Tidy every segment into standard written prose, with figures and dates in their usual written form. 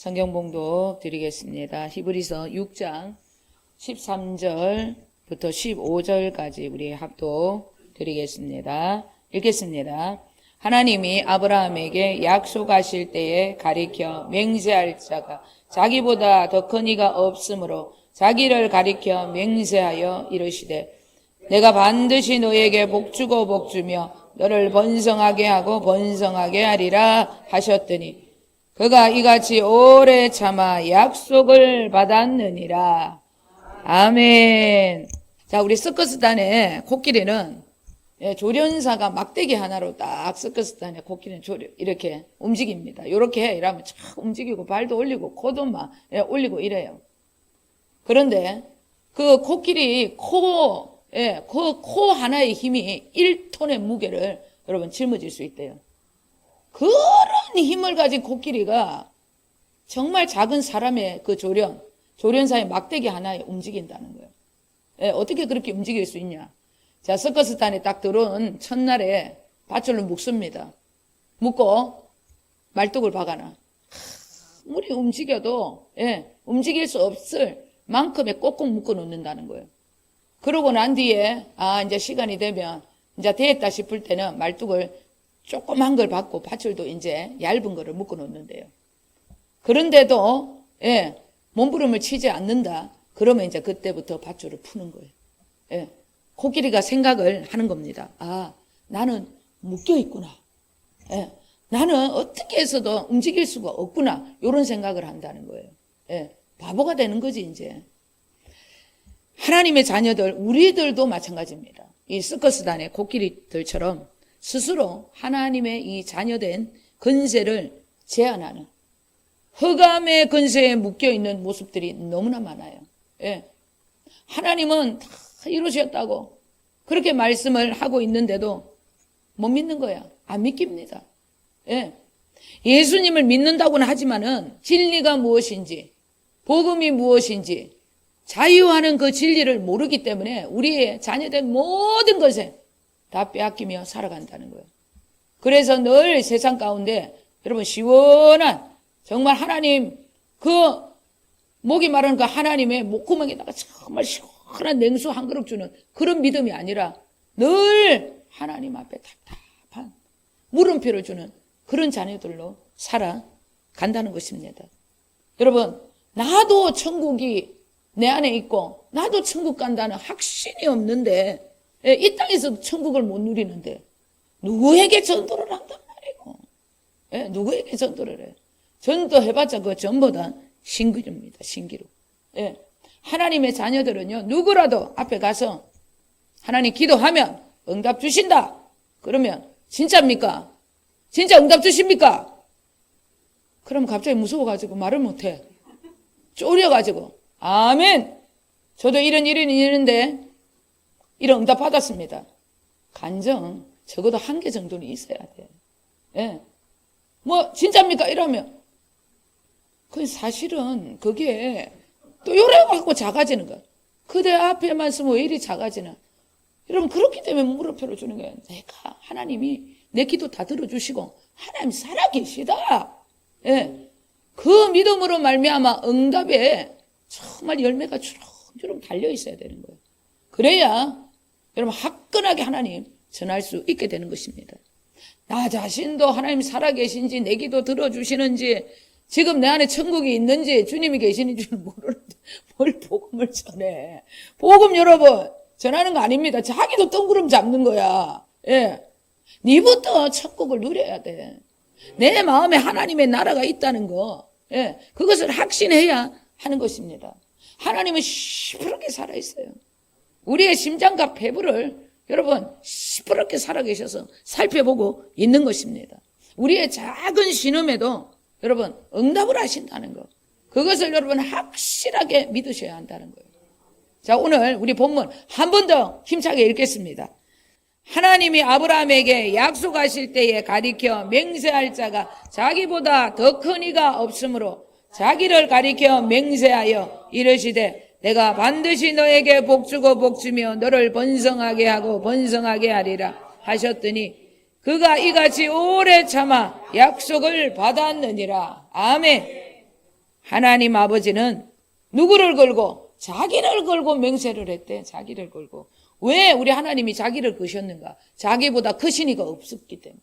성경 봉독 드리겠습니다. 히브리서 6장 13절부터 15절까지 우리 합독 드리겠습니다. 읽겠습니다. 하나님이 아브라함에게 약속하실 때에 가리켜 맹세할 자가 자기보다 더 큰 이가 없으므로 자기를 가리켜 맹세하여 이르시되 내가 반드시 너에게 복주고 복주며 너를 번성하게 하고 번성하게 하리라 하셨더니 그가 이같이 오래 참아 약속을 받았느니라. 아멘. 자, 우리 서커스단의 코끼리는 조련사가 막대기 하나로 딱 서커스단의 코끼리는 이렇게 움직입니다. 이렇게 해 이러면 쫙 움직이고 발도 올리고 코도 막 올리고 이래요. 그런데 그 코끼리 코 하나의 힘이 1톤의 무게를 여러분 짊어질 수 있대요. 그런 힘을 가진 코끼리가 정말 작은 사람의 그 조련사의 막대기 하나에 움직인다는 거예요. 어떻게 그렇게 움직일 수 있냐? 자, 서커스단에 딱 들어온 첫날에 밧줄로 묶습니다. 묶고 말뚝을 박아놔. 아무리 움직여도 움직일 수 없을 만큼의 꼭꼭 묶어 놓는다는 거예요. 그러고 난 뒤에 이제 시간이 되면 이제 됐다 싶을 때는 말뚝을 조그만 걸 받고 밧줄도 이제 얇은 거를 묶어 놓는데요. 그런데도 몸부림을 치지 않는다. 그러면 이제 그때부터 밧줄을 푸는 거예요. 코끼리가 생각을 하는 겁니다. 나는 묶여 있구나. 나는 어떻게 해서도 움직일 수가 없구나. 이런 생각을 한다는 거예요. 바보가 되는 거지 이제. 하나님의 자녀들, 우리들도 마찬가지입니다. 이 서커스단의 코끼리들처럼 스스로 하나님의 이 자녀된 근세를 제한하는 흑암의 근세에 묶여있는 모습들이 너무나 많아요. 하나님은 다 이루셨다고 그렇게 말씀을 하고 있는데도 못 믿는 거야. 안 믿깁니다. 예수님을 믿는다고는 하지만은 진리가 무엇인지 복음이 무엇인지 자유하는 그 진리를 모르기 때문에 우리의 자녀된 모든 것에 다 빼앗기며 살아간다는 거예요. 그래서 늘 세상 가운데 여러분 시원한 정말 하나님 그 목이 마른 그 하나님의 목구멍에다가 정말 시원한 냉수 한 그릇 주는 그런 믿음이 아니라 늘 하나님 앞에 답답한 물음표를 주는 그런 자녀들로 살아간다는 것입니다. 여러분 나도 천국이 내 안에 있고 나도 천국 간다는 확신이 없는데 이 땅에서 천국을 못 누리는데 누구에게 전도를 한단 말이에요. 누구에게 전도를 해? 전도해봤자 그거 전부 다 신기루입니다. 신기루. 하나님의 자녀들은요 누구라도 앞에 가서 하나님 기도하면 응답 주신다. 그러면 진짜입니까? 진짜 응답 주십니까? 그럼 갑자기 무서워가지고 말을 못해. 쫄여가지고 아멘. 저도 이런 일이 있는데 이런 응답 받았습니다. 간증 적어도 한 개 정도는 있어야 돼. 뭐 진짜입니까? 이러면 그 사실은 그게 또 요래갖고 작아지는 거야. 그대 앞에만 서면 왜 이리 작아지나? 여러분 그렇기 때문에 물음표를 주는 거예요. 내가 하나님이 내 기도 다 들어주시고 하나님 살아계시다. 그 믿음으로 말미암아 응답에 정말 열매가 주렁주렁 달려있어야 되는 거예요. 그래야 여러분 화끈하게 하나님 전할 수 있게 되는 것입니다. 나 자신도 하나님 살아계신지 내 기도 들어주시는지 지금 내 안에 천국이 있는지 주님이 계시는지는 모르는데 뭘 복음을 전해. 복음 여러분 전하는 거 아닙니다. 자기도 뜬구름 잡는 거야. 니부터 천국을 누려야 돼. 내 마음에 하나님의 나라가 있다는 거 그것을 확신해야 하는 것입니다. 하나님은 시퍼렇게 살아있어요. 우리의 심장과 폐부를 여러분 시퍼렇게 살아계셔서 살펴보고 있는 것입니다. 우리의 작은 신음에도 여러분 응답을 하신다는 거 그것을 여러분 확실하게 믿으셔야 한다는 거예요. 자, 오늘 우리 본문 한 번 더 힘차게 읽겠습니다. 하나님이 아브라함에게 약속하실 때에 가리켜 맹세할 자가 자기보다 더 큰 이가 없으므로 자기를 가리켜 맹세하여 이르시되 내가 반드시 너에게 복주고 복주며 너를 번성하게 하고 번성하게 하리라 하셨더니 그가 이같이 오래 참아 약속을 받았느니라. 아멘. 하나님 아버지는 누구를 걸고? 자기를 걸고 맹세를 했대. 자기를 걸고. 왜 우리 하나님이 자기를 거셨는가? 자기보다 크신 이가 없었기 때문에.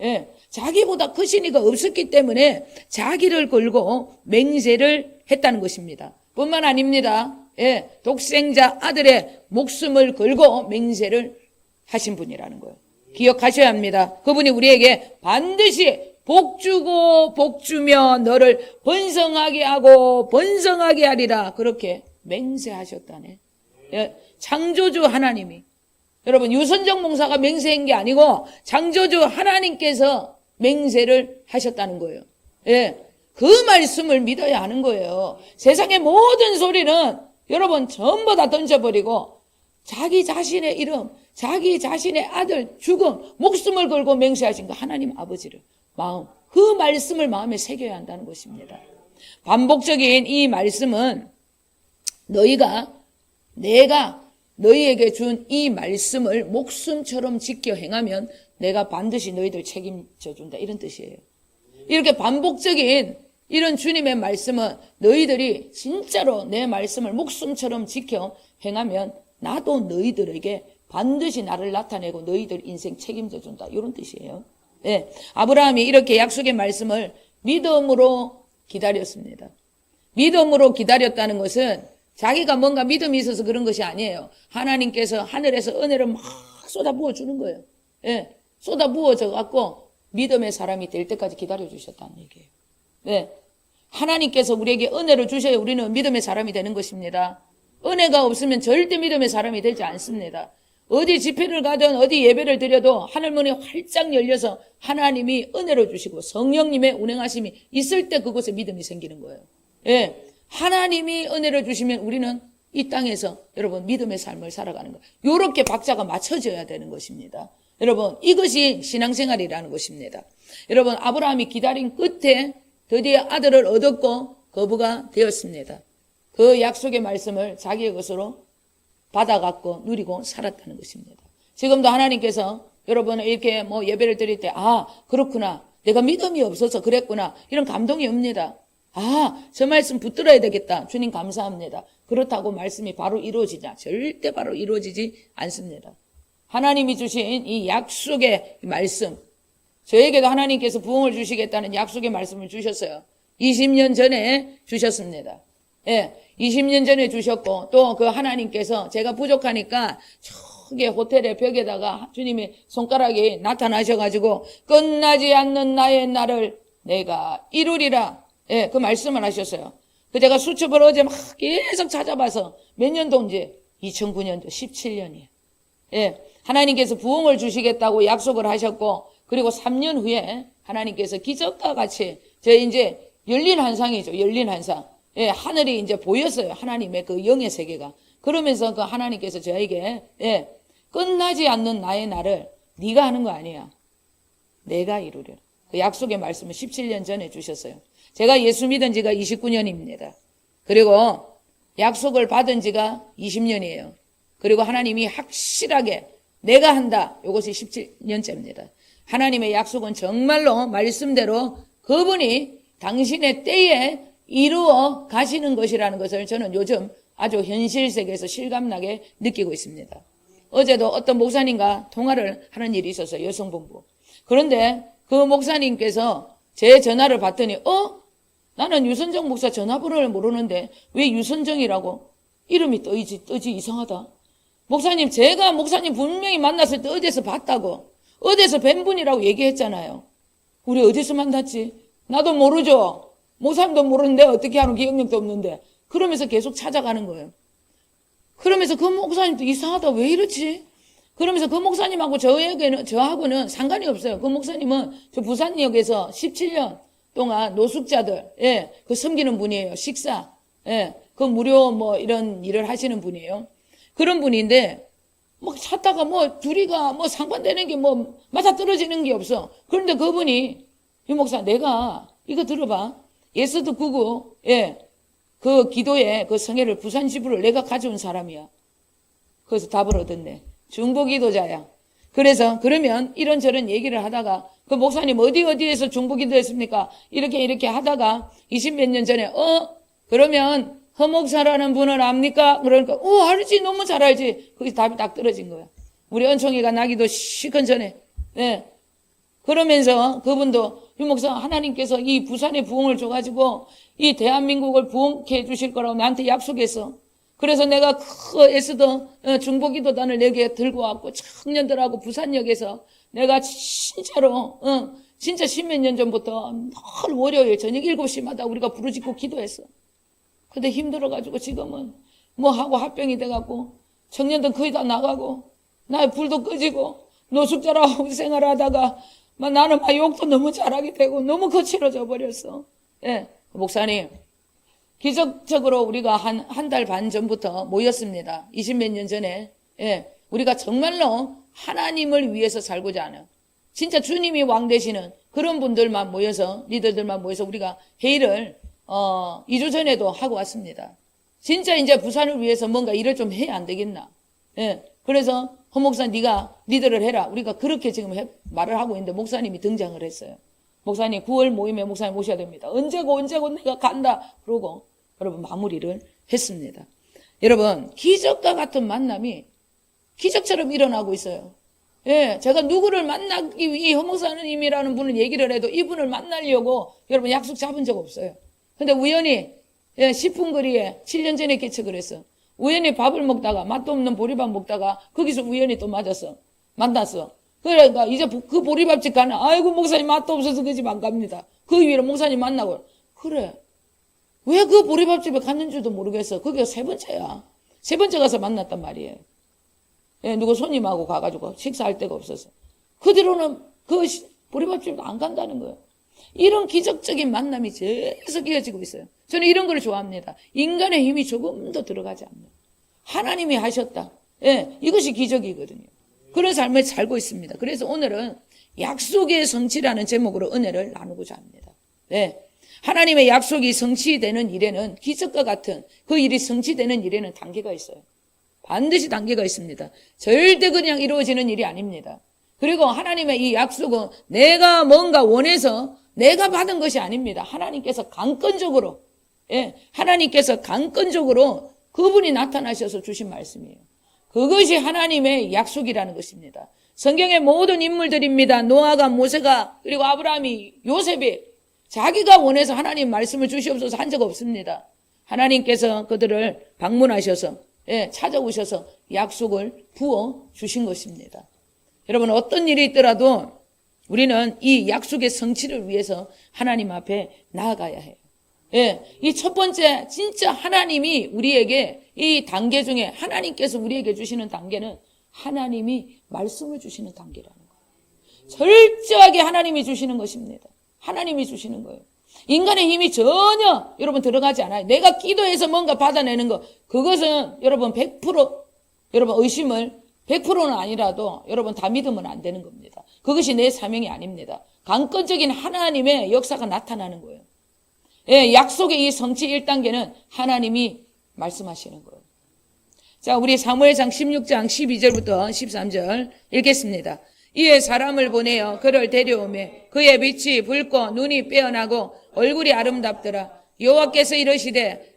예, 자기보다 크신 이가 없었기 때문에 자기를 걸고 맹세를 했다는 것입니다. 뿐만 아닙니다. 예, 독생자 아들의 목숨을 걸고 맹세를 하신 분이라는 거예요. 기억하셔야 합니다. 그분이 우리에게 반드시 복주고 복주며 너를 번성하게 하고 번성하게 하리라 그렇게 맹세하셨다네. 예, 창조주 하나님이. 여러분 유선정 목사가 맹세한 게 아니고 창조주 하나님께서 맹세를 하셨다는 거예요. 예, 그 말씀을 믿어야 하는 거예요. 세상의 모든 소리는 여러분 전부 다 던져버리고 자기 자신의 이름, 자기 자신의 아들 죽음, 목숨을 걸고 맹세하신 거 하나님 아버지를 마음, 그 말씀을 마음에 새겨야 한다는 것입니다. 반복적인 이 말씀은 내가 너희에게 준 이 말씀을 목숨처럼 지켜 행하면 내가 반드시 너희들 책임져 준다 이런 뜻이에요. 이렇게 반복적인 이런 주님의 말씀은 너희들이 진짜로 내 말씀을 목숨처럼 지켜 행하면 나도 너희들에게 반드시 나를 나타내고 너희들 인생 책임져 준다 이런 뜻이에요. 네, 아브라함이 이렇게 약속의 말씀을 믿음으로 기다렸습니다. 믿음으로 기다렸다는 것은 자기가 뭔가 믿음이 있어서 그런 것이 아니에요. 하나님께서 하늘에서 은혜를 막 쏟아부어 주는 거예요. 예, 쏟아부어져 갖고 믿음의 사람이 될 때까지 기다려 주셨다는 얘기예요. 네, 하나님께서 우리에게 은혜를 주셔야 우리는 믿음의 사람이 되는 것입니다. 은혜가 없으면 절대 믿음의 사람이 되지 않습니다. 어디 집회를 가든 어디 예배를 드려도 하늘문이 활짝 열려서 하나님이 은혜를 주시고 성령님의 운행하심이 있을 때 그곳에 믿음이 생기는 거예요. 예, 하나님이 은혜를 주시면 우리는 이 땅에서 여러분 믿음의 삶을 살아가는 거예요. 이렇게 박자가 맞춰져야 되는 것입니다. 여러분 이것이 신앙생활이라는 것입니다. 여러분 아브라함이 기다린 끝에 드디어 아들을 얻었고 거부가 되었습니다. 그 약속의 말씀을 자기의 것으로 받아갖고 누리고 살았다는 것입니다. 지금도 하나님께서 여러분 이렇게 예배를 드릴 때 그렇구나 내가 믿음이 없어서 그랬구나 이런 감동이 옵니다. 저 말씀 붙들어야 되겠다. 주님 감사합니다. 그렇다고 말씀이 바로 이루어지냐? 절대 바로 이루어지지 않습니다. 하나님이 주신 이 약속의 말씀, 저에게도 하나님께서 부흥을 주시겠다는 약속의 말씀을 주셨어요. 20년 전에 주셨습니다. 예, 20년 전에 주셨고 또 그 하나님께서 제가 부족하니까 저기 호텔의 벽에다가 주님이 손가락이 나타나셔가지고 끝나지 않는 나의 날을 내가 이루리라. 예, 그 말씀을 하셨어요. 그 제가 수첩을 어제 막 계속 찾아봐서 몇 년도인지 2009년도 17년이에요. 예, 하나님께서 부흥을 주시겠다고 약속을 하셨고 그리고 3년 후에 하나님께서 기적과 같이 이제 열린 환상이죠. 열린 환상. 예, 하늘이 이제 보였어요. 하나님의 그 영의 세계가. 그러면서 그 하나님께서 저에게 끝나지 않는 나의 날을 네가 하는 거 아니야. 내가 이루리라. 그 약속의 말씀을 17년 전에 주셨어요. 제가 예수 믿은 지가 29년입니다. 그리고 약속을 받은 지가 20년이에요. 그리고 하나님이 확실하게 내가 한다. 이것이 17년째입니다. 하나님의 약속은 정말로 말씀대로 그분이 당신의 때에 이루어 가시는 것이라는 것을 저는 요즘 아주 현실 세계에서 실감나게 느끼고 있습니다. 어제도 어떤 목사님과 통화를 하는 일이 있었어요. 여성본부. 그런데 그 목사님께서 제 전화를 받더니 나는 유선정 목사 전화번호를 모르는데 왜 유선정이라고 이름이 뜨지 이상하다. 목사님 제가 목사님 분명히 만났을 때 어디서 봤다고 어디서 뵌 분이라고 얘기했잖아요. 우리 어디서 만났지? 나도 모르죠. 목사님도 모르는데 어떻게 하는 기억력도 없는데 그러면서 계속 찾아가는 거예요. 그러면서 그 목사님도 이상하다 왜 이러지? 그러면서 그 목사님하고 저하고는 상관이 없어요. 그 목사님은 저 부산역에서 17년 동안 노숙자들, 그 섬기는 분이에요. 식사, 그 무료 이런 일을 하시는 분이에요. 그런 분인데, 찾다가 둘이가 상관되는 게 맞아 떨어지는 게 없어. 그런데 그분이, 이 목사, 내가, 이거 들어봐. 예수도 구구, 그 기도에 그 성회를 부산 지부를 내가 가져온 사람이야. 그래서 답을 얻었네. 중보 기도자야. 그래서 그러면 이런저런 얘기를 하다가 그 목사님 어디에서 중보기도 했습니까? 이렇게 하다가 20몇 년 전에 그러면 허 목사라는 분을 압니까? 그러니까 알지, 너무 잘 알지. 거기서 답이 딱 떨어진 거야. 우리 은총이가 나기도 시간 전에. 네. 그러면서 그분도 유 목사 하나님께서 이 부산에 부흥을 줘가지고 이 대한민국을 부흥케 해주실 거라고 나한테 약속했어. 그래서 내가 애쓰던 중보기도단을 내게 들고 왔고 청년들하고 부산역에서 내가 진짜로 진짜 십몇 년 전부터 늘 월요일 저녁 7시마다 우리가 부르짖고 기도했어. 근데 힘들어가지고 지금은 뭐 하고 합병이 돼갖고 청년들 거의 다 나가고 나의 불도 꺼지고 노숙자라고 생활하다가 나는 막 욕도 너무 잘하게 되고 너무 거칠어져 버렸어. 예, 목사님 기적적으로 우리가 한 달 반 전부터 모였습니다. 20몇 년 전에. 예, 우리가 정말로 하나님을 위해서 살고자 하는 진짜 주님이 왕 되시는 그런 분들만 모여서 리더들만 모여서 우리가 회의를 2주 전에도 하고 왔습니다. 진짜 이제 부산을 위해서 뭔가 일을 좀 해야 안 되겠나. 예, 그래서 허 목사 네가 리더를 해라. 우리가 그렇게 지금 말을 하고 있는데 목사님이 등장을 했어요. 목사님 9월 모임에 목사님 오셔야 됩니다. 언제고 내가 간다. 그러고 여러분 마무리를 했습니다. 여러분 기적과 같은 만남이 기적처럼 일어나고 있어요. 예, 제가 누구를 만나기 위해 허 목사님이라는 분을 얘기를 해도 이분을 만나려고 여러분 약속 잡은 적 없어요. 근데 우연히 10분 거리에 7년 전에 개척을 했어. 우연히 밥을 먹다가 맛도 없는 보리밥 먹다가 거기서 우연히 또 만났어. 그러니까 이제 그 보리밥집 가는 아이고 목사님 맛도 없어서 그 집 안 갑니다. 그 위로 목사님 만나고 그래. 왜 그 보리밥집에 갔는지도 모르겠어. 그게 세 번째야. 세 번째 가서 만났단 말이에요. 예, 누구 손님하고 가가지고 식사할 데가 없어서. 그 뒤로는 그 보리밥집도 안 간다는 거예요. 이런 기적적인 만남이 계속 이어지고 있어요. 저는 이런 걸 좋아합니다. 인간의 힘이 조금도 들어가지 않는. 하나님이 하셨다. 예, 이것이 기적이거든요. 그런 삶을 살고 있습니다. 그래서 오늘은 약속의 성취라는 제목으로 은혜를 나누고자 합니다. 네. 하나님의 약속이 성취되는 일에는 기적과 같은 그 일이 성취되는 일에는 단계가 있어요. 반드시 단계가 있습니다. 절대 그냥 이루어지는 일이 아닙니다. 그리고 하나님의 이 약속은 내가 뭔가 원해서 내가 받은 것이 아닙니다. 하나님께서 강권적으로 그분이 나타나셔서 주신 말씀이에요. 그것이 하나님의 약속이라는 것입니다. 성경의 모든 인물들입니다. 노아가, 모세가, 그리고 아브라함이, 요셉이 자기가 원해서 하나님 말씀을 주시옵소서 한 적 없습니다. 하나님께서 그들을 방문하셔서 찾아오셔서 약속을 부어 주신 것입니다. 여러분 어떤 일이 있더라도 우리는 이 약속의 성취를 위해서 하나님 앞에 나아가야 해요. 이 첫 번째 진짜 하나님이 우리에게 이 단계 중에 하나님께서 우리에게 주시는 단계는 하나님이 말씀을 주시는 단계라는 거예요. 철저하게 하나님이 주시는 것입니다. 하나님이 주시는 거예요. 인간의 힘이 전혀 여러분 들어가지 않아요. 내가 기도해서 뭔가 받아내는 거 그것은 여러분 100% 여러분 의심을 100%는 아니라도 여러분 다 믿으면 안 되는 겁니다. 그것이 내 사명이 아닙니다. 강권적인 하나님의 역사가 나타나는 거예요. 약속의 이 성취 1단계는 하나님이 말씀하시는 거예요. 자, 우리 사무엘상 16장 12절부터 13절 읽겠습니다. 이에 사람을 보내어 그를 데려오매 그의 빛이 붉고 눈이 빼어나고 얼굴이 아름답더라. 여호와께서 이르시되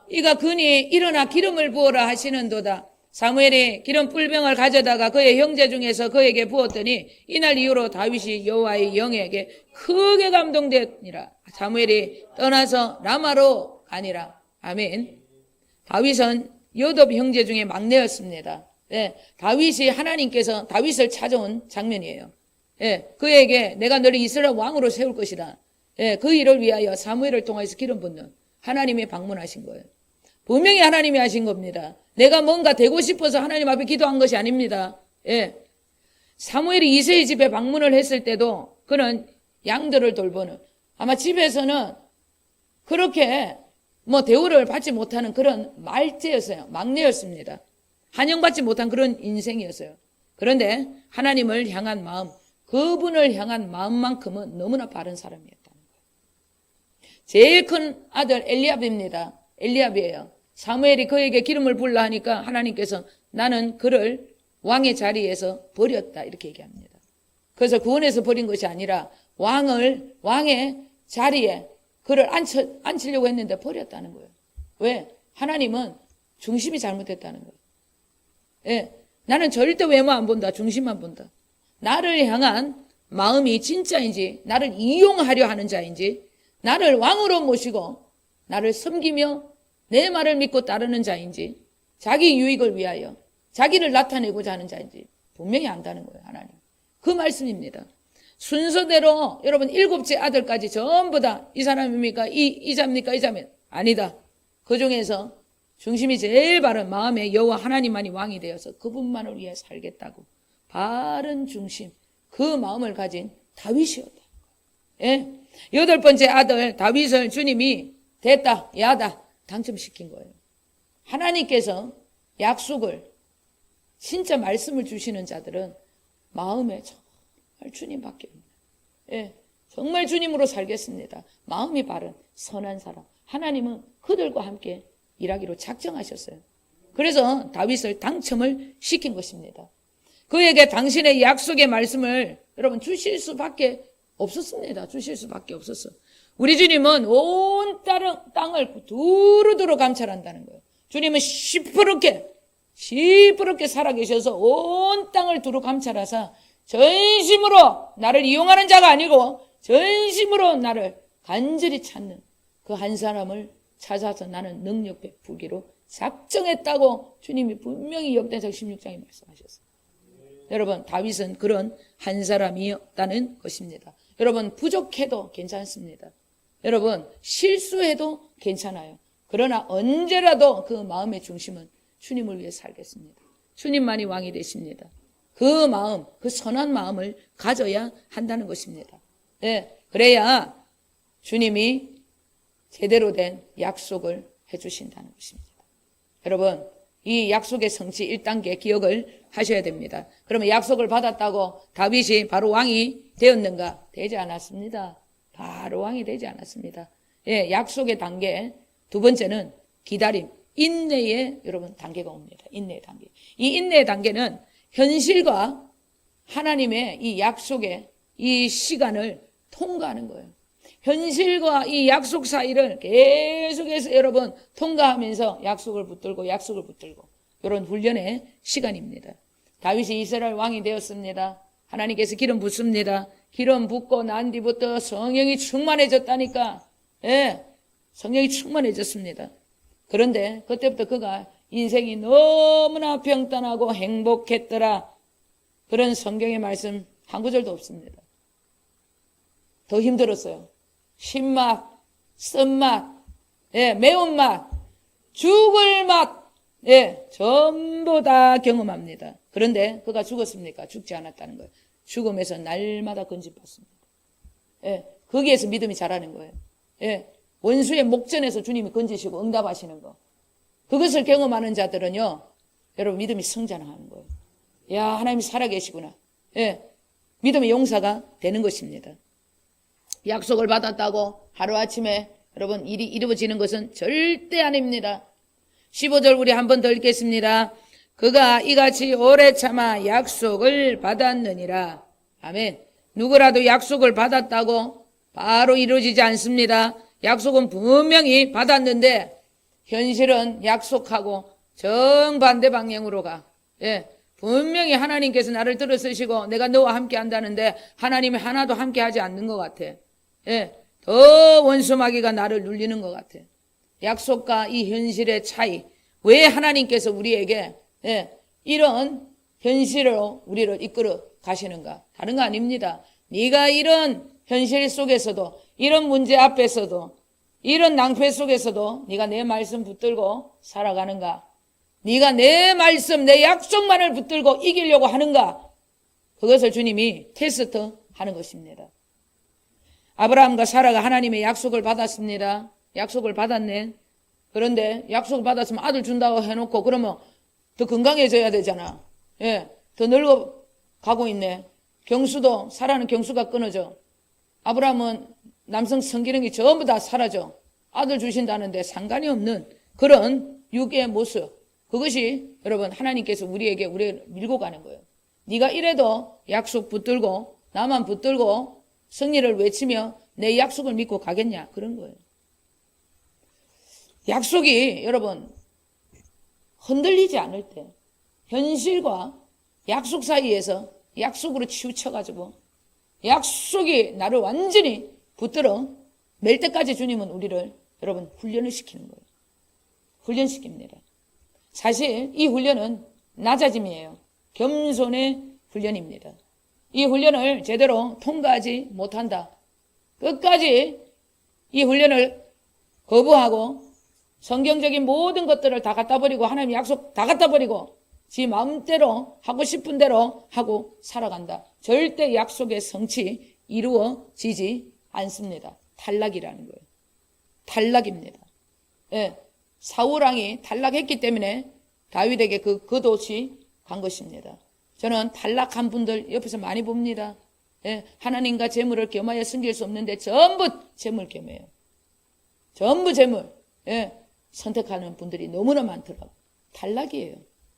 이가 그니 일어나 기름을 부어라 하시는도다. 사무엘이 기름 뿔병을 가져다가 그의 형제 중에서 그에게 부었더니 이날 이후로 다윗이 여호와의 영에게 크게 감동되니라. 사무엘이 떠나서 라마로 가니라. 아멘. 다윗은 여덟 형제 중에 막내였습니다. 다윗이 하나님께서 다윗을 찾아온 장면이에요. 그에게 내가 너를 이스라엘 왕으로 세울 것이다. 그 일을 위하여 사무엘을 통해서 기름 붓는 하나님이 방문하신 거예요. 분명히 하나님이 하신 겁니다. 내가 뭔가 되고 싶어서 하나님 앞에 기도한 것이 아닙니다. 사무엘이 이새의 집에 방문을 했을 때도 그는 양들을 돌보는 아마 집에서는 그렇게 대우를 받지 못하는 그런 말제였어요. 막내였습니다. 환영받지 못한 그런 인생이었어요. 그런데 하나님을 향한 마음, 그분을 향한 마음만큼은 너무나 바른 사람이었다는 거예요. 제일 큰 아들 엘리압입니다. 엘리압이에요. 사무엘이 그에게 기름을 불라 하니까 하나님께서 나는 그를 왕의 자리에서 버렸다 이렇게 얘기합니다. 그래서 구원에서 버린 것이 아니라 왕의 자리에 그를 앉히려고 했는데 버렸다는 거예요. 왜? 하나님은 중심이 잘못됐다는 거예요. 예, 나는 절대 외모 안 본다. 중심만 본다. 나를 향한 마음이 진짜인지, 나를 이용하려 하는 자인지, 나를 왕으로 모시고 나를 섬기며 내 말을 믿고 따르는 자인지, 자기 유익을 위하여 자기를 나타내고자 하는 자인지 분명히 안다는 거예요. 하나님. 그 말씀입니다. 순서대로 여러분 7째 아들까지 전부 다 이 사람입니까? 이 자입니까? 이 자입니까? 아니다. 그 중에서 중심이 제일 바른 마음의 여호와 하나님만이 왕이 되어서 그분만을 위해 살겠다고 바른 중심, 그 마음을 가진 다윗이었다. 예? 8번째 아들 다윗을 주님이 됐다, 야다 당첨시킨 거예요. 하나님께서 약속을, 진짜 말씀을 주시는 자들은 마음에 정말 주님밖에 없네요. 예, 정말 주님으로 살겠습니다. 마음이 바른 선한 사람, 하나님은 그들과 함께 일하기로 작정하셨어요. 그래서 다윗을 당첨을 시킨 것입니다. 그에게 당신의 약속의 말씀을 여러분 주실 수밖에 없었습니다. 주실 수밖에 없었어. 우리 주님은 온 땅을 두루두루 감찰한다는 거예요. 주님은 시퍼렇게 살아계셔서 온 땅을 두루 감찰하사 전심으로 나를 이용하는 자가 아니고 전심으로 나를 간절히 찾는 그 한 사람을 찾아서 나는 능력 베푸기로 작정했다고 주님이 분명히 역대상 16장에 말씀하셨어요. 여러분, 다윗은 그런 한 사람이었다는 것입니다. 여러분, 부족해도 괜찮습니다. 여러분, 실수해도 괜찮아요. 그러나 언제라도 그 마음의 중심은 주님을 위해 살겠습니다. 주님만이 왕이 되십니다. 그 마음, 그 선한 마음을 가져야 한다는 것입니다. 네, 그래야 주님이 제대로 된 약속을 해주신다는 것입니다. 여러분, 이 약속의 성취 1단계 기억을 하셔야 됩니다. 그러면 약속을 받았다고 다윗이 바로 왕이 되었는가? 되지 않았습니다. 바로 왕이 되지 않았습니다. 예, 약속의 단계 두 번째는 기다림, 인내의 여러분 단계가 옵니다. 인내의 단계. 이 인내의 단계는 현실과 하나님의 이 약속의 이 시간을 통과하는 거예요. 현실과 이 약속 사이를 계속해서 여러분 통과하면서 약속을 붙들고 이런 훈련의 시간입니다. 다윗이 이스라엘 왕이 되었습니다. 하나님께서 기름 붓습니다. 기름 붓고 난 뒤부터 성령이 충만해졌다니까. 예, 성령이 충만해졌습니다. 그런데 그때부터 그가 인생이 너무나 평탄하고 행복했더라. 그런 성경의 말씀 한 구절도 없습니다. 더 힘들었어요. 신맛, 쓴맛, 예, 매운맛, 죽을 맛, 예, 전부 다 경험합니다. 그런데 그가 죽었습니까? 죽지 않았다는 거예요. 죽음에서 날마다 건진받습니다. 예, 거기에서 믿음이 자라는 거예요. 예, 원수의 목전에서 주님이 건지시고 응답하시는 거. 그것을 경험하는 자들은요, 여러분 믿음이 성장하는 거예요. 야, 하나님이 살아계시구나. 예, 믿음의 용사가 되는 것입니다. 약속을 받았다고 하루아침에 여러분 일이 이루어지는 것은 절대 아닙니다. 15절 우리 한 번 더 읽겠습니다. 그가 이같이 오래 참아 약속을 받았느니라. 아멘. 누구라도 약속을 받았다고 바로 이루어지지 않습니다. 약속은 분명히 받았는데 현실은 약속하고 정반대 방향으로 가. 예, 분명히 하나님께서 나를 들어쓰시고 내가 너와 함께 한다는데 하나님이 하나도 함께 하지 않는 것 같아. 예, 더 원수마귀가 나를 눌리는 것 같아. 약속과 이 현실의 차이. 왜 하나님께서 우리에게 이런 현실로 우리를 이끌어 가시는가? 다른 거 아닙니다. 네가 이런 현실 속에서도, 이런 문제 앞에서도, 이런 낭패 속에서도 네가 내 말씀 붙들고 살아가는가? 네가 내 말씀, 내 약속만을 붙들고 이기려고 하는가? 그것을 주님이 테스트 하는 것입니다. 아브라함과 사라가 하나님의 약속을 받았습니다. 약속을 받았네. 그런데 약속을 받았으면 아들 준다고 해놓고 그러면 더 건강해져야 되잖아. 예, 더 늙어 가고 있네. 경수도, 사라는 경수가 끊어져. 아브라함은 남성 성기능이 전부 다 사라져. 아들 주신다는데 상관이 없는 그런 육의 모습. 그것이 여러분 하나님께서 우리에게 밀고 가는 거예요. 네가 이래도 약속 붙들고 나만 붙들고 승리를 외치며 내 약속을 믿고 가겠냐 그런 거예요. 약속이 여러분 흔들리지 않을 때 현실과 약속 사이에서 약속으로 치우쳐가지고 약속이 나를 완전히 붙들어 맬 때까지 주님은 우리를 여러분 훈련을 시키는 거예요. 훈련시킵니다. 사실 이 훈련은 낮아짐이에요. 겸손의 훈련입니다. 이 훈련을 제대로 통과하지 못한다. 끝까지 이 훈련을 거부하고 성경적인 모든 것들을 다 갖다 버리고 하나님 약속 다 갖다 버리고 지 마음대로 하고 싶은 대로 하고 살아간다. 절대 약속의 성취 이루어지지 않습니다. 탈락이라는 거예요. 탈락입니다. 예, 사울왕이 탈락했기 때문에 다윗에게 그 도시 간 것입니다. 저는 탈락한 분들 옆에서 많이 봅니다. 예, 하나님과 재물을 겸하여 섬길 수 없는데 전부 재물 겸해요. 전부 재물. 예, 선택하는 분들이 너무나 많더라고요. 탈락이에요.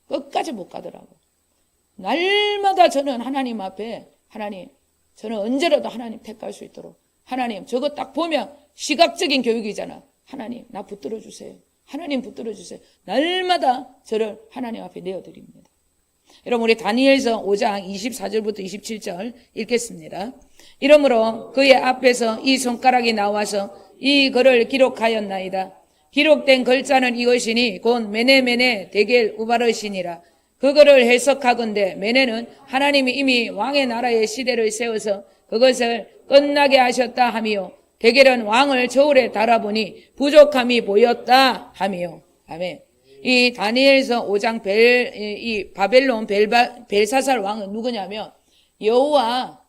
끝까지 못 가더라고요. 날마다 저는 하나님 앞에 하나님 저는 언제라도 하나님 택할 수 있도록 하나님 저거 딱 보면 시각적인 교육이잖아. 하나님 나 붙들어 주세요. 하나님 붙들어 주세요. 날마다 저를 하나님 앞에 내어드립니다. 여러분 우리 다니엘서 5장 24절부터 27절 읽겠습니다. 이러므로 그의 앞에서 이 손가락이 나와서 이 글을 기록하였나이다. 기록된 글자는 이것이니 곧 메네메네 데겔 우바르시니라. 그거를 해석하건대 메네는 하나님이 이미 왕의 나라의 시대를 세워서 그것을 끝나게 하셨다 하미요. 데겔은 왕을 저울에 달아보니 부족함이 보였다 하미요. 아멘. 이 다니엘서 5장 이 바벨론 벨사살 왕은 누구냐면 여호와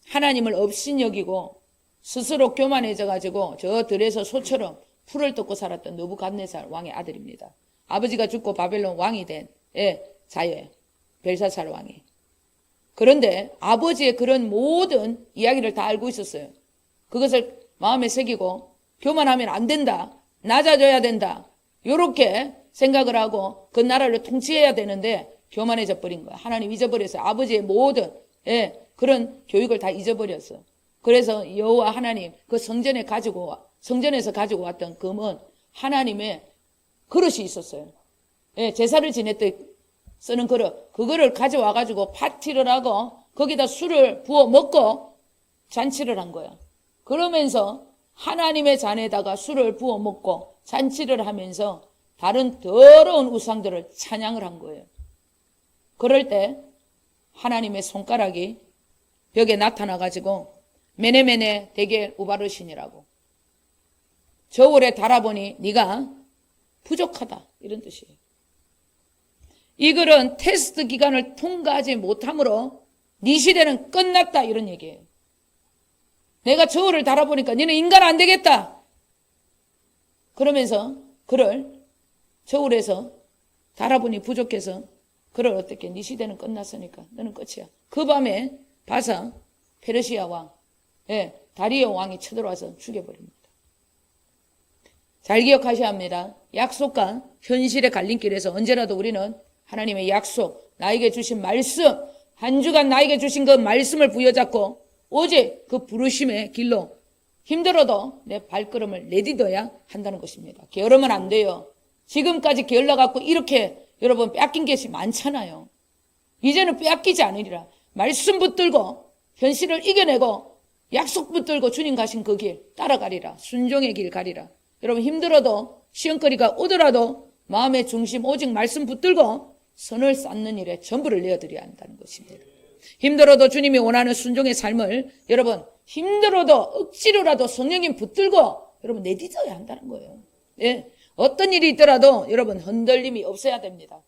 하나님을 업신여기고 스스로 교만해져가지고 저 들에서 소처럼 풀을 뜯고 살았던 느부갓네살 왕의 아들입니다. 아버지가 죽고 바벨론 왕이 된 자예요. 벨사살 왕이. 그런데 아버지의 그런 모든 이야기를 다 알고 있었어요. 그것을 마음에 새기고 교만하면 안 된다. 낮아져야 된다. 이렇게 생각을 하고 그 나라를 통치해야 되는데 교만해져 버린 거야. 하나님 잊어버렸어요. 아버지의 모든 그런 교육을 다 잊어버렸어. 그래서 여호와 하나님 그 성전에서 가지고 왔던 금은 하나님의 그릇이 있었어요. 제사를 지낼 때 쓰는 그릇. 그거를 가져와 가지고 파티를 하고 거기다 술을 부어 먹고 잔치를 한 거야. 그러면서 하나님의 잔에다가 술을 부어 먹고 잔치를 하면서 다른 더러운 우상들을 찬양을 한 거예요. 그럴 때 하나님의 손가락이 벽에 나타나 가지고 메네메네 데겔 우바르신이라고 저울에 달아보니 네가 부족하다 이런 뜻이에요. 이 글은 테스트 기간을 통과하지 못함으로 네 시대는 끝났다 이런 얘기예요. 내가 저울을 달아보니까 너는 인간 안 되겠다. 그러면서 그를 저울에서 달아보니 부족해서 그를 어떻게 네 시대는 끝났으니까 너는 끝이야. 그 밤에 바사 페르시아 왕 다리오 왕이 쳐들어와서 죽여버립니다. 잘 기억하셔야 합니다. 약속과 현실의 갈림길에서 언제라도 우리는 하나님의 약속, 나에게 주신 말씀, 한 주간 나에게 주신 그 말씀을 부여잡고 오직 그 부르심의 길로 힘들어도 내 발걸음을 내딛어야 한다는 것입니다. 게으르면 안 돼요. 지금까지 게을러갖고 이렇게 여러분 뺏긴 것이 많잖아요. 이제는 빼앗기지 않으리라. 말씀 붙들고 현실을 이겨내고 약속 붙들고 주님 가신 그 길 따라가리라. 순종의 길 가리라. 여러분 힘들어도 시험거리가 오더라도 마음의 중심 오직 말씀 붙들고 선을 쌓는 일에 전부를 내어드려야 한다는 것입니다. 힘들어도 주님이 원하는 순종의 삶을 여러분 힘들어도 억지로라도 성령님 붙들고 여러분 내딛어야 한다는 거예요. 어떤 일이 있더라도 여러분 흔들림이 없어야 됩니다.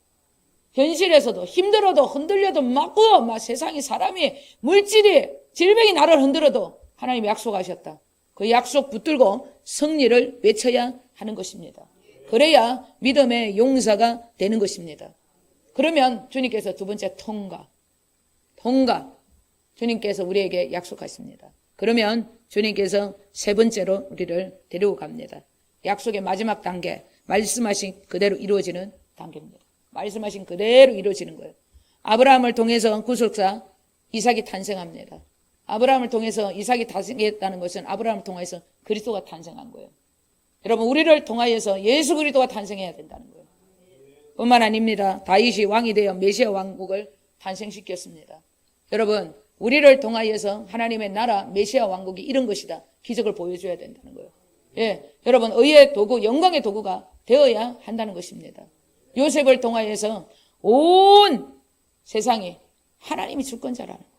현실에서도 힘들어도 흔들려도 막 세상이 사람이 물질이 질병이 나를 흔들어도 하나님이 약속하셨다. 그 약속 붙들고 승리를 외쳐야 하는 것입니다. 그래야 믿음의 용사가 되는 것입니다. 그러면 주님께서 두 번째 통과 주님께서 우리에게 약속하십니다. 그러면 주님께서 세 번째로 우리를 데리고 갑니다. 약속의 마지막 단계 말씀하신 그대로 이루어지는 단계입니다. 말씀하신 그대로 이루어지는 거예요. 아브라함을 통해서 구속사 이삭이 탄생합니다. 아브라함을 통해서 이삭이 탄생했다는 것은 아브라함을 통해서 그리스도가 탄생한 거예요. 여러분, 우리를 통하여서 예수 그리스도가 탄생해야 된다는 거예요. 뿐만 아닙니다. 다윗이 왕이 되어 메시아 왕국을 탄생시켰습니다. 여러분, 우리를 통하여서 하나님의 나라 메시아 왕국이 이런 것이다. 기적을 보여줘야 된다는 거예요. 예, 여러분, 의의 도구, 영광의 도구가 되어야 한다는 것입니다. 요셉을 통하여서 온 세상에 하나님이 주권자라는 거예요.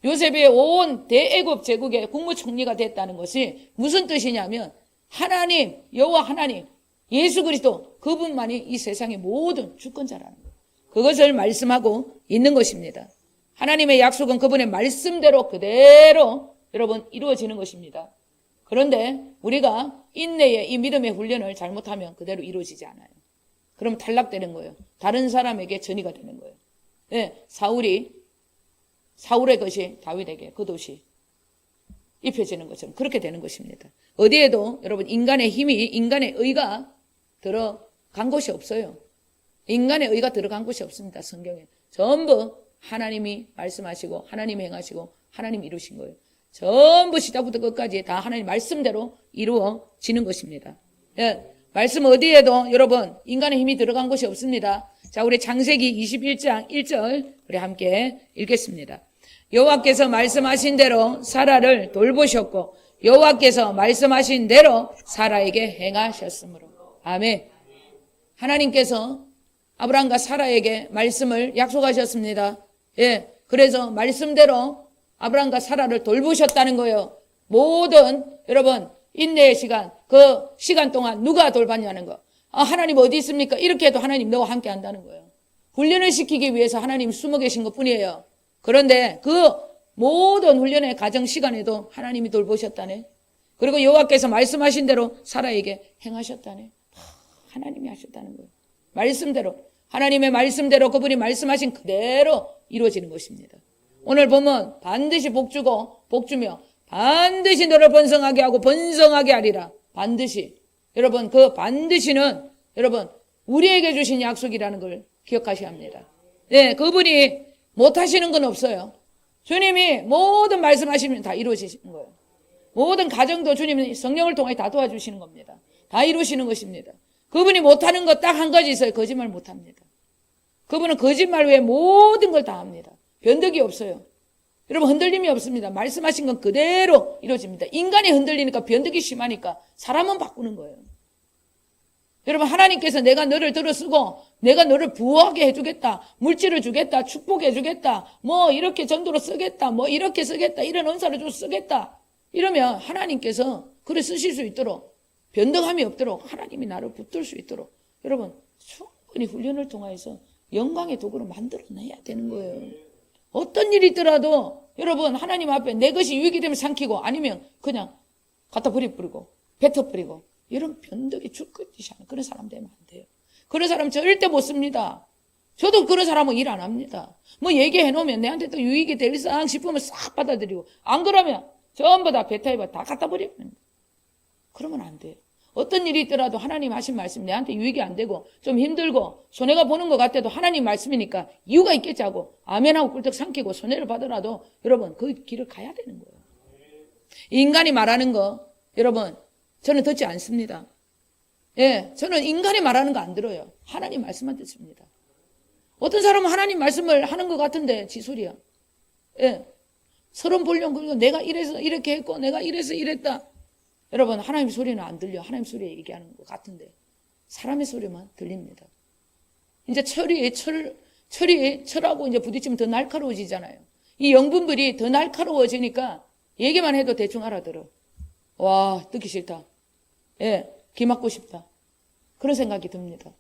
요셉이 온 대애굽 제국의 국무총리가 됐다는 것이 무슨 뜻이냐면 하나님, 여호와 하나님, 예수 그리스도 그분만이 이 세상의 모든 주권자라는 거예요. 그것을 말씀하고 있는 것입니다. 하나님의 약속은 그분의 말씀대로 그대로 여러분 이루어지는 것입니다. 그런데 우리가 인내의 이 믿음의 훈련을 잘못하면 그대로 이루어지지 않아요. 그럼 탈락되는 거예요. 다른 사람에게 전이가 되는 거예요. 네, 사울의 것이 다윗에게 그 도시 입혀지는 것처럼 그렇게 되는 것입니다. 어디에도 여러분 인간의 힘이, 인간의 의가 들어간 곳이 없어요. 인간의 의가 들어간 곳이 없습니다. 성경에 전부 하나님이 말씀하시고 하나님이 행하시고 하나님이 이루신 거예요. 전부 시작부터 끝까지 다 하나님 말씀대로 이루어지는 것입니다. 예, 말씀 어디에도 여러분 인간의 힘이 들어간 곳이 없습니다. 자, 우리 창세기 21장 1절 우리 함께 읽겠습니다. 여호와께서 말씀하신 대로 사라를 돌보셨고 여호와께서 말씀하신 대로 사라에게 행하셨으므로. 아멘. 하나님께서 아브라함과 사라에게 말씀을 약속하셨습니다. 예, 그래서 말씀대로 아브라함과 사라를 돌보셨다는 거예요. 모든 여러분 인내의 시간, 그 시간 동안 누가 돌봤냐는 거. 아, 하나님 어디 있습니까? 이렇게 해도 하나님 너와 함께 한다는 거예요. 훈련을 시키기 위해서 하나님 숨어 계신 것뿐이에요. 그런데 그 모든 훈련의 과정 시간에도 하나님이 돌보셨다네. 그리고 여호와께서 말씀하신 대로 사라에게 행하셨다네. 하나님이 하셨다는 거예요. 말씀대로, 하나님의 말씀대로 그분이 말씀하신 그대로 이루어지는 것입니다. 오늘 보면 반드시 복주고 복주며 반드시 너를 번성하게 하고 번성하게 하리라. 반드시. 여러분, 그 반드시는 여러분 우리에게 주신 약속이라는 걸 기억하셔야 합니다. 네, 그분이 못하시는 건 없어요. 주님이 모든 말씀하시면 다 이루어지시는 거예요. 모든 가정도 주님이 성령을 통해 다 도와주시는 겁니다. 다 이루시는 것입니다. 그분이 못하는 거 딱 한 가지 있어요. 거짓말 못합니다. 그분은 거짓말 외에 모든 걸 다 합니다. 변덕이 없어요. 여러분 흔들림이 없습니다. 말씀하신 건 그대로 이루어집니다. 인간이 흔들리니까 변덕이 심하니까 사람은 바꾸는 거예요. 여러분 하나님께서 내가 너를 들어쓰고 내가 너를 부하게 해주겠다. 물질을 주겠다. 축복해 주겠다. 뭐 이렇게 전도로 쓰겠다. 뭐 이렇게 쓰겠다. 이런 은사를 좀 쓰겠다. 이러면 하나님께서 그를 쓰실 수 있도록 변덕함이 없도록 하나님이 나를 붙들 수 있도록 여러분 충분히 훈련을 통해서 영광의 도구로 만들어내야 되는 거예요. 어떤 일이 있더라도 여러분 하나님 앞에 내 것이 유익이 되면 삼키고 아니면 그냥 갖다 버리고 뱉어버리고 이런 변덕이 죽겠듯이 하는 그런 사람 되면 안 돼요. 그런 사람 절대 못 씁니다. 저도 그런 사람은 일 안 합니다. 뭐 얘기해 놓으면 내한테 또 유익이 될상 싶으면 싹 받아들이고 안 그러면 전부 다 뱉어입어 다 갖다 버리는 거예요. 그러면 안 돼요. 어떤 일이 있더라도 하나님 하신 말씀 내한테 유익이 안 되고 좀 힘들고 손해가 보는 것 같아도 하나님 말씀이니까 이유가 있겠지 하고 아멘하고 꿀떡 삼키고 손해를 받으라도 여러분 그 길을 가야 되는 거예요. 인간이 말하는 거 여러분 저는 듣지 않습니다. 예, 저는 인간이 말하는 거 안 들어요. 하나님 말씀만 듣습니다. 어떤 사람은 하나님 말씀을 하는 것 같은데 지소리야. 예, 서론 보려고 내가 이래서 이렇게 했고 내가 이래서 이랬다. 여러분 하나님 소리는 안 들려. 하나님 소리 얘기하는 것 같은데 사람의 소리만 들립니다. 이제 철하고 이제 부딪히면 더 날카로워지잖아요. 이 영분들이 더 날카로워지니까 얘기만 해도 대충 알아들어. 와 듣기 싫다. 예, 귀 막고 싶다. 그런 생각이 듭니다.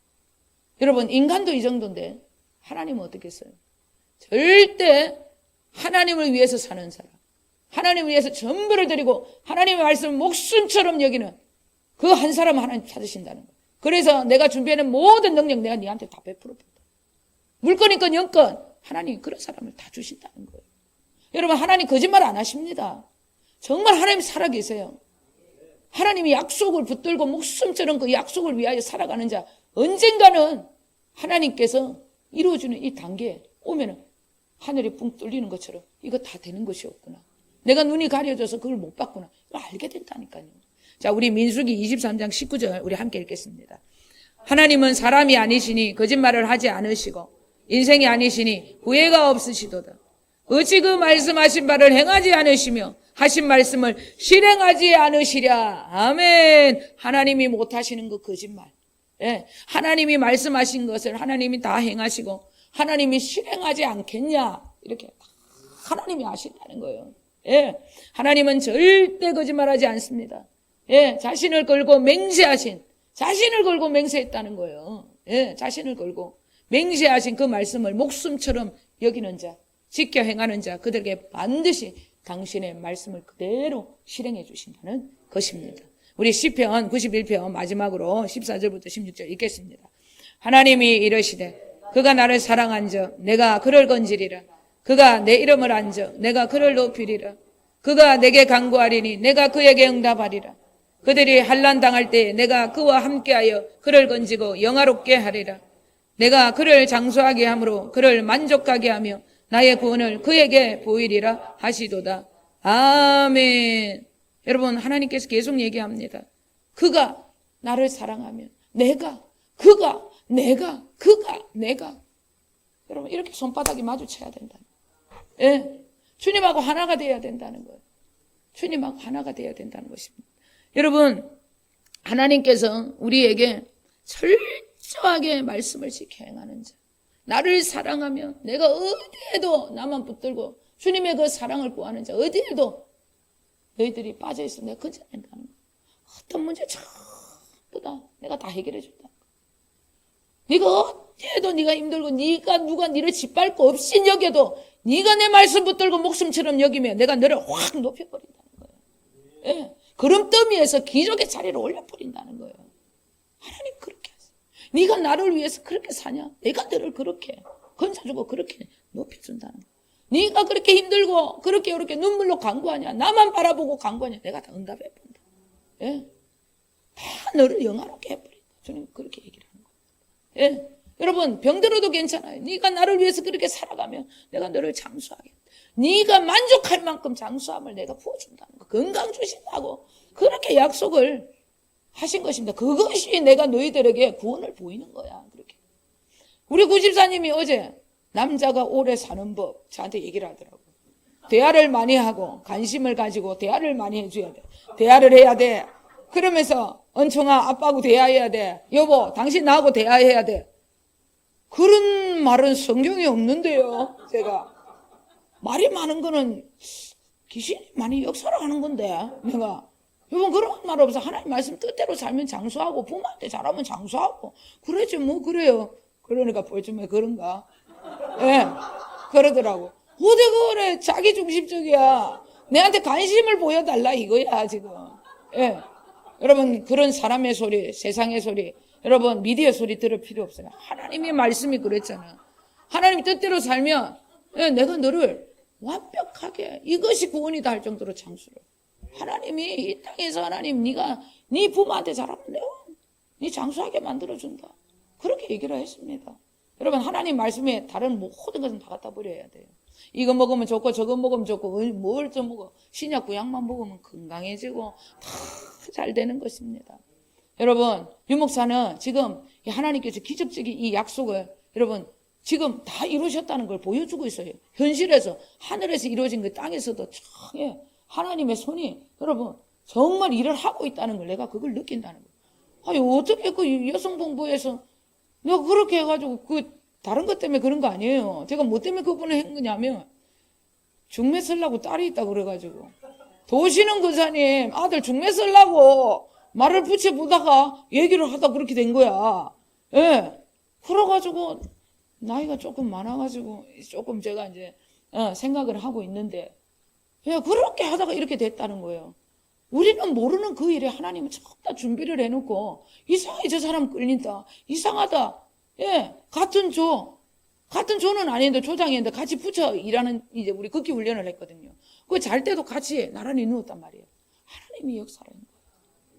여러분 인간도 이 정도인데 하나님은 어떻겠어요? 절대 하나님을 위해서 사는 사람, 하나님을 위해서 전부를 드리고 하나님의 말씀을 목숨처럼 여기는 그 한 사람 하나님 찾으신다는 거예요. 그래서 내가 준비하는 모든 능력 내가 네한테 다 베풀어 본다. 물건이건 영건 하나님이 그런 사람을 다 주신다는 거예요. 여러분 하나님 거짓말 안 하십니다. 정말 하나님 살아계세요. 하나님이 약속을 붙들고 목숨처럼 그 약속을 위하여 살아가는 자 언젠가는 하나님께서 이루어주는 이 단계에 오면은 하늘이 붕 뚫리는 것처럼 이거 다 되는 것이 없구나. 내가 눈이 가려져서 그걸 못 봤구나. 이걸 알게 된다니까요. 자, 우리 민수기 23장 19절 우리 함께 읽겠습니다. 하나님은 사람이 아니시니 거짓말을 하지 않으시고 인생이 아니시니 후회가 없으시도다. 어찌 그 말씀하신 바를 행하지 않으시며 하신 말씀을 실행하지 않으시랴. 아멘. 하나님이 못하시는 거 거짓말. 예, 하나님이 말씀하신 것을 하나님이 다 행하시고 하나님이 실행하지 않겠냐, 이렇게 하나님이 아신다는 거예요. 예, 하나님은 절대 거짓말하지 않습니다. 예, 자신을 걸고 맹세했다는 거예요. 예, 자신을 걸고 맹세하신 그 말씀을 목숨처럼 여기는 자, 지켜 행하는 자, 그들에게 반드시 당신의 말씀을 그대로 실행해 주신다는 것입니다. 우리 시편 91편 마지막으로 14절부터 16절 읽겠습니다. 하나님이 이르시되 그가 나를 사랑한즉 내가 그를 건지리라. 그가 내 이름을 안즉 내가 그를 높이리라. 그가 내게 간구하리니 내가 그에게 응답하리라. 그들이 환난 당할 때 내가 그와 함께하여 그를 건지고 영화롭게 하리라. 내가 그를 장수하게 함으로 그를 만족하게 하며 나의 구원을 그에게 보이리라 하시도다. 아멘. 여러분, 하나님께서 계속 얘기합니다. 그가 나를 사랑하면 그가 여러분, 이렇게 손바닥이 마주쳐야 된다. 예, 주님하고 하나가 돼야 된다는 거예요. 주님하고 하나가 돼야 된다는 것입니다. 여러분, 하나님께서 우리에게 철저하게 말씀을 지켜 행하는 자, 나를 사랑하면 내가 어디에도 나만 붙들고 주님의 그 사랑을 구하는 자, 어디에도 너희들이 빠져있어 내가 건져낸다는 거야. 어떤 문제 전부 다 내가 다 해결해 준다. 네가 어디에도 네가 힘들고 누가 너를 짓밟고 없인 여겨도 네가 내 말씀 붙들고 목숨처럼 여기면 내가 너를 확 높여버린다는 거예요. 예, 구름더미에서 기적의 자리를 올려버린다는 거예요. 하나님 그렇게 하세요. 네가 나를 위해서 그렇게 사냐? 내가 너를 그렇게 건져주고 그렇게 높여준다는 거예요. 네가 그렇게 힘들고 그렇게 이렇게 눈물로 간구하냐? 나만 바라보고 간구하냐? 내가 다 응답해본다. 예? 다 너를 영화롭게 해버린다. 주님 그렇게 얘기를 하는 거예요. 예? 여러분, 병들어도 괜찮아요. 네가 나를 위해서 그렇게 살아가면 내가 너를 장수하겠다. 네가 만족할 만큼 장수함을 내가 부어준다는 거. 건강 주신다고 그렇게 약속을 하신 것입니다. 그것이 내가 너희들에게 구원을 보이는 거야. 그렇게. 우리 구집사님이 어제 남자가 오래 사는 법 저한테 얘기를 하더라고요. 대화를 많이 하고 관심을 가지고 대화를 많이 해줘야 돼. 대화를 해야 돼. 그러면서 은총아 아빠하고 대화해야 돼. 여보 당신 나하고 대화해야 돼. 그런 말은 성경에 없는데요. 제가 말이 많은 거는 귀신이 많이 역사를 하는 건데 내가 여러분 그런 말 없어. 하나님 말씀 뜻대로 살면 장수하고 부모한테 잘하면 장수하고 그러지 뭐 그래요. 그러니까 요즘에 그런가. 예, 그러더라고. 어디 그래 자기중심적이야. 내한테 관심을 보여달라 이거야 지금. 예, 여러분 그런 사람의 소리 세상의 소리 여러분 미디어 소리 들을 필요 없어요. 하나님의 말씀이 그랬잖아. 하나님 뜻대로 살면 내가 너를 완벽하게 이것이 구원이다 할 정도로 장수를. 하나님이 이 땅에서 하나님 네가 네 부모한테 잘하면 내가 네 장수하게 만들어준다. 그렇게 얘기를 했습니다. 여러분 하나님 말씀에 다른 모든 것은 다 갖다 버려야 돼요. 이거 먹으면 좋고 저거 먹으면 좋고 뭘 좀 먹어. 신약 구약만 먹으면 건강해지고 다 잘 되는 것입니다. 여러분 유목사는 지금 하나님께서 기적적인 이 약속을 여러분 지금 다 이루셨다는 걸 보여주고 있어요. 현실에서 하늘에서 이루어진 그 땅에서도 참 하나님의 손이 여러분 정말 일을 하고 있다는 걸 내가 그걸 느낀다는 거예요. 아니 어떻게 그 여성본부에서 내가 그렇게 해가지고 그 다른 것 때문에 그런 거 아니에요. 제가 뭐 때문에 그분을 한 거냐면 중매 쓰려고 딸이 있다 그래가지고 도시는 거사님 아들 중매 쓰려고 말을 붙여보다가 얘기를 하다 그렇게 된 거야. 예. 그래가지고 나이가 조금 많아가지고 조금 제가 이제 생각을 하고 있는데 그렇게 하다가 이렇게 됐다는 거예요. 우리는 모르는 그 일에 하나님은 전부 다 준비를 해놓고 이상하게 저 사람 끌린다. 이상하다. 예, 같은 조는 아닌데 조장이었는데 같이 붙여 일하는 이제 우리 극기 훈련을 했거든요. 그 잘 때도 같이 나란히 누웠단 말이에요. 하나님이 역사를 한 거예요.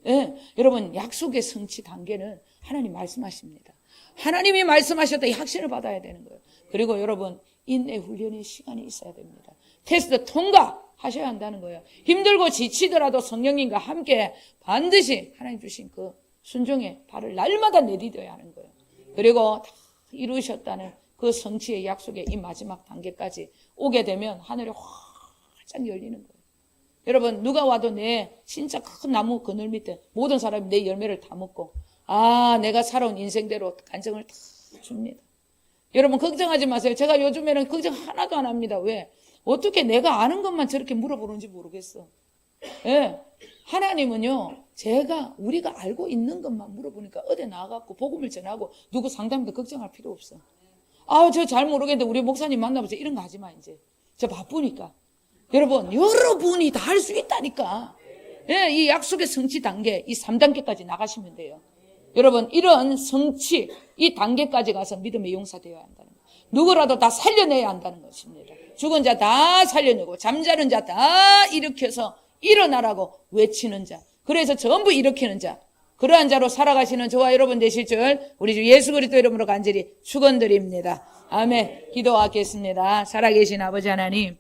예, 여러분 약속의 성취 단계는 하나님 말씀하십니다. 하나님이 말씀하셨다 이 확신을 받아야 되는 거예요. 그리고 여러분 인내 훈련의 시간이 있어야 됩니다. 테스트 통과하셔야 한다는 거예요. 힘들고 지치더라도 성령님과 함께 반드시 하나님 주신 그 순종의 발을 날마다 내디뎌야 하는 거예요. 그리고 다 이루셨다는 그 성취의 약속의 이 마지막 단계까지 오게 되면 하늘이 활짝 열리는 거예요. 여러분 누가 와도 내 진짜 큰 나무 그늘 밑에 모든 사람이 내 열매를 다 먹고 내가 살아온 인생대로 간증을 다 줍니다. 여러분 걱정하지 마세요. 제가 요즘에는 걱정 하나도 안 합니다. 왜? 어떻게 내가 아는 것만 저렇게 물어보는지 모르겠어. 예. 하나님은요, 우리가 알고 있는 것만 물어보니까 어디 나가갖고 복음을 전하고 누구 상담도 걱정할 필요 없어. 저 잘 모르겠는데 우리 목사님 만나보세요. 이런 거 하지 마, 이제. 저 바쁘니까. 여러분, 여러분이 다 할 수 있다니까. 예, 이 약속의 성취 단계, 이 3단계까지 나가시면 돼요. 여러분, 이런 성취, 이 단계까지 가서 믿음의 용사 되어야 한다는 거예요. 누구라도 다 살려내야 한다는 것입니다. 죽은 자 다 살려내고 잠자는 자 다 일으켜서 일어나라고 외치는 자. 그래서 전부 일으키는 자. 그러한 자로 살아가시는 저와 여러분 되실 줄 우리 주 예수 그리스도 이름으로 간절히 축원드립니다. 아멘. 기도하겠습니다. 살아계신 아버지 하나님,